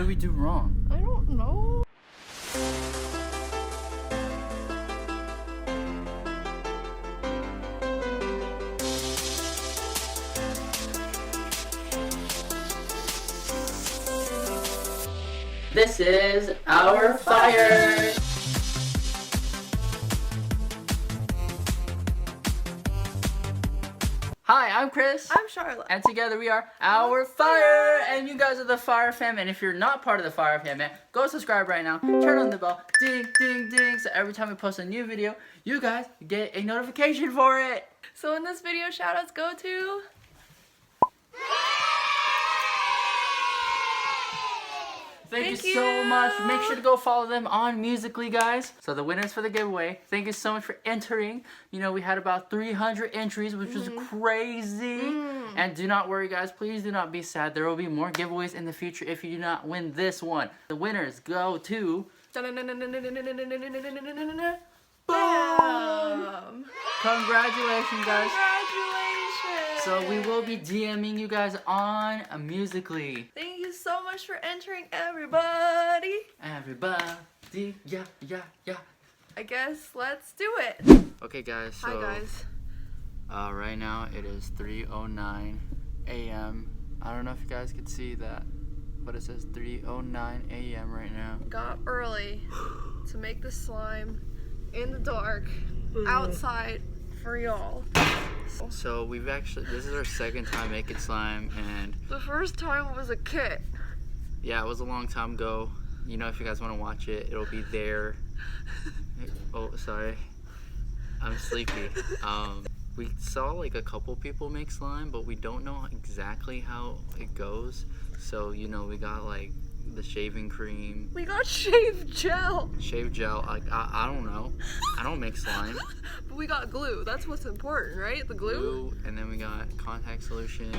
did we do wrong? I don't know. This is OurFire. Hi, I'm Chris. I'm Sharla. And together we are OurFire. And you guys are the Fire Fam. And if you're not part of the Fire Fam, man, go subscribe right now. Turn on the bell. Ding, ding, ding. So every time we post a new video, you guys get a notification for it. So in this video, shoutouts go to... Thank you so much. Make sure to go follow them on Musical.ly, guys. So the winners for the giveaway, thank you so much for entering. You know, we had about 300 entries, which was crazy. And do not worry, guys. Please do not be sad. There will be more giveaways in the future if you do not win this one. The winners go to... Bam! Congratulations, guys. Congratulations! So we will be DMing you guys on Musical.ly. Thank you so much for entering, everybody. Everybody, yeah. I guess let's do it. Okay, guys. So, Hi, guys. Right now it is 3:09 a.m. I don't know if you guys can see that, but it says 3:09 a.m. right now. Got up early to make the slime in the dark, outside for y'all. So we've actually, this is our second time making slime, and The first time was a kit. yeah, it was a long time ago. You know, if you guys want to watch it, it'll be there. Oh, sorry, I'm sleepy. We saw like a couple people make slime, but we don't know exactly how it goes. So, you know, we got like the shaving cream, We got shave gel. shave gel. I don't know. I don't make slime. But we got glue. That's what's important, right? The glue? And then we got contact solution.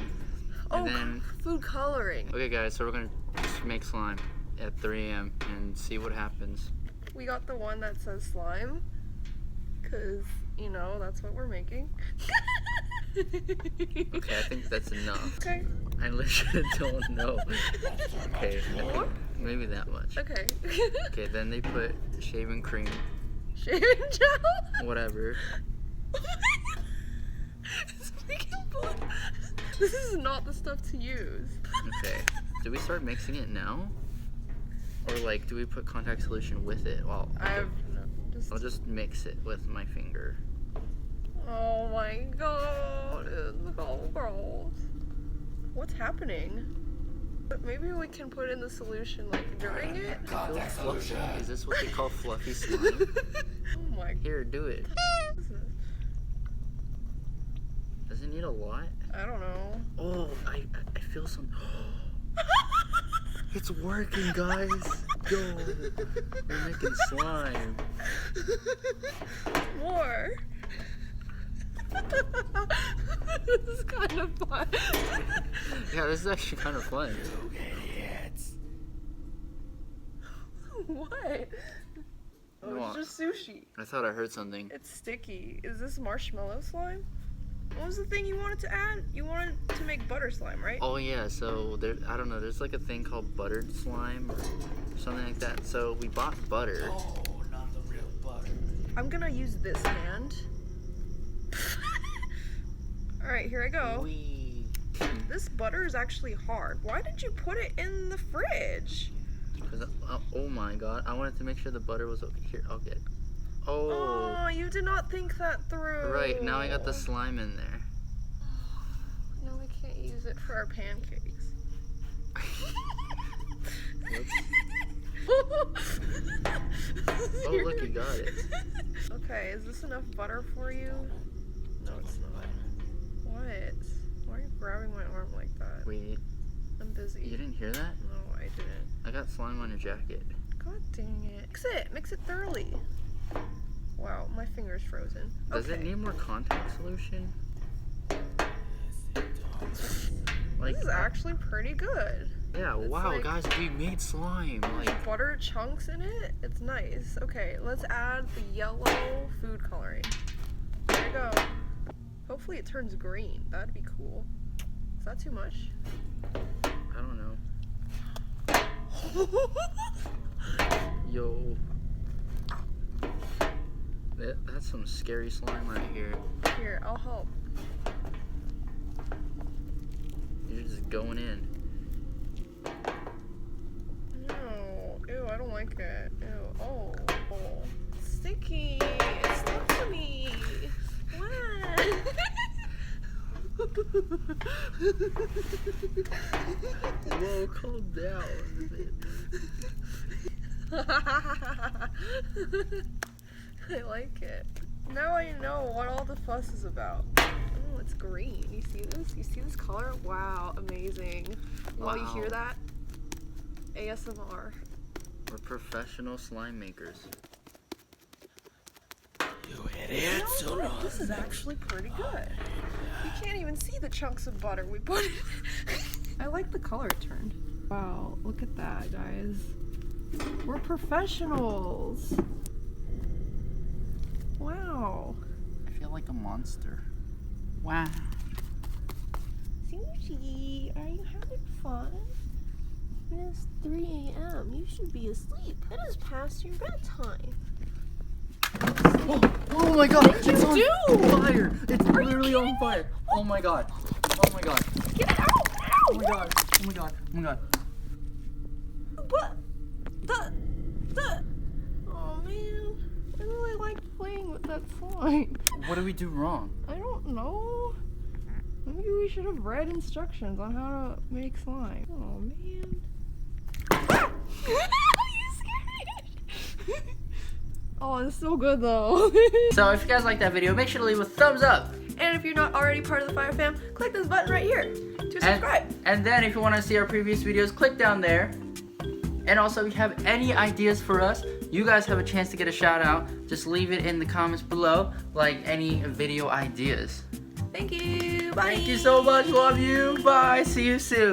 Oh, And then, food coloring. okay, guys, so we're gonna just make slime at 3 a.m. and see what happens. We got the one that says slime. Because, you know, that's what we're making. Okay, I think that's enough. Okay. I literally don't know. Okay, More? maybe that much. Okay. Okay, then they put shaving cream, Shaving gel? whatever. It's making blood. This is not the stuff to use. Okay, do we start mixing it now? Or like, do we put contact solution with it? Well, I'll just mix it with my finger. Oh my god, it's all gross. What's happening? Maybe we can put in the solution like during it? Contact solution. Is this what they call fluffy slime? Oh my god. Here, do it. Does it need a lot? I don't know. Oh, I feel some. It's working, guys. Yo, we're making slime. More. This is kind of fun. Yeah, this is actually kind of fun. What? Oh, What? it's just sushi. I thought I heard something. It's sticky. Is this marshmallow slime? What was the thing you wanted to add? You wanted to make butter slime, right? Oh yeah, so there, I don't know, there's like a thing called buttered slime or something like that. So we bought butter. Oh, not the real butter. I'm gonna use this hand. Alright, here I go. Wee. This butter is actually hard. Why did you put it in the fridge? Oh my god, I wanted to make sure the butter was okay. Here, I'll get. Oh. Oh, you did not think that through. Right, now I got the slime in there. No, we can't use it for our pancakes. Oh look, you got it. Okay, is this enough butter for you? No, it's not. What? Why are you grabbing my arm like that? Wait, I'm busy. you didn't hear that? No, I didn't. I got slime on your jacket. God dang it. Mix it thoroughly. Wow, my finger's frozen. Does Okay. it need more contact solution? Like, This is actually pretty good. yeah, it's wow, like- guys, we made slime. Like, Butter chunks in it. It's nice. Okay, let's add the yellow food coloring. There we go. Hopefully it turns green. That'd be cool. Is that too much? I don't know. Yo. That's some scary slime right here. Here, I'll help. You're just going in. No. Ew, I don't like it. Ew. Oh. It's sticky. It's stuck to me. What? Whoa, calm down. I like it. Now I know what all the fuss is about. Oh, it's green. You see this? You see this color? Wow, amazing. Wow, you hear that? ASMR. We're professional slime makers. You idiots. You know what? This is actually pretty good. You can't even see the chunks of butter we put in. I like the color it turned. Wow, look at that, guys. We're professionals. Wow. I feel like a monster. Wow. Sushi, are you having fun? It is 3 a.m. You should be asleep. It is past your bedtime. Oh my god! What did you do? Fire! It's literally on fire! Oh my god! Oh my god! Get it out! Get it out! Oh my god! Oh my god! Oh my god! What? Oh man, I really like playing with that slime. What did we do wrong? I don't know. Maybe we should have read instructions on how to make slime. Oh man. You scared me. Oh, it's so good though. So if you guys like that video, make sure to leave a thumbs up. And if you're not already part of the Fire Fam, click this button right here to subscribe. And then if you want to see our previous videos, click down there. And also, if you have any ideas for us, you guys have a chance to get a shout out. Just leave it in the comments below, like any video ideas. Thank you. Bye. Thank you so much. Love you. Bye. See you soon.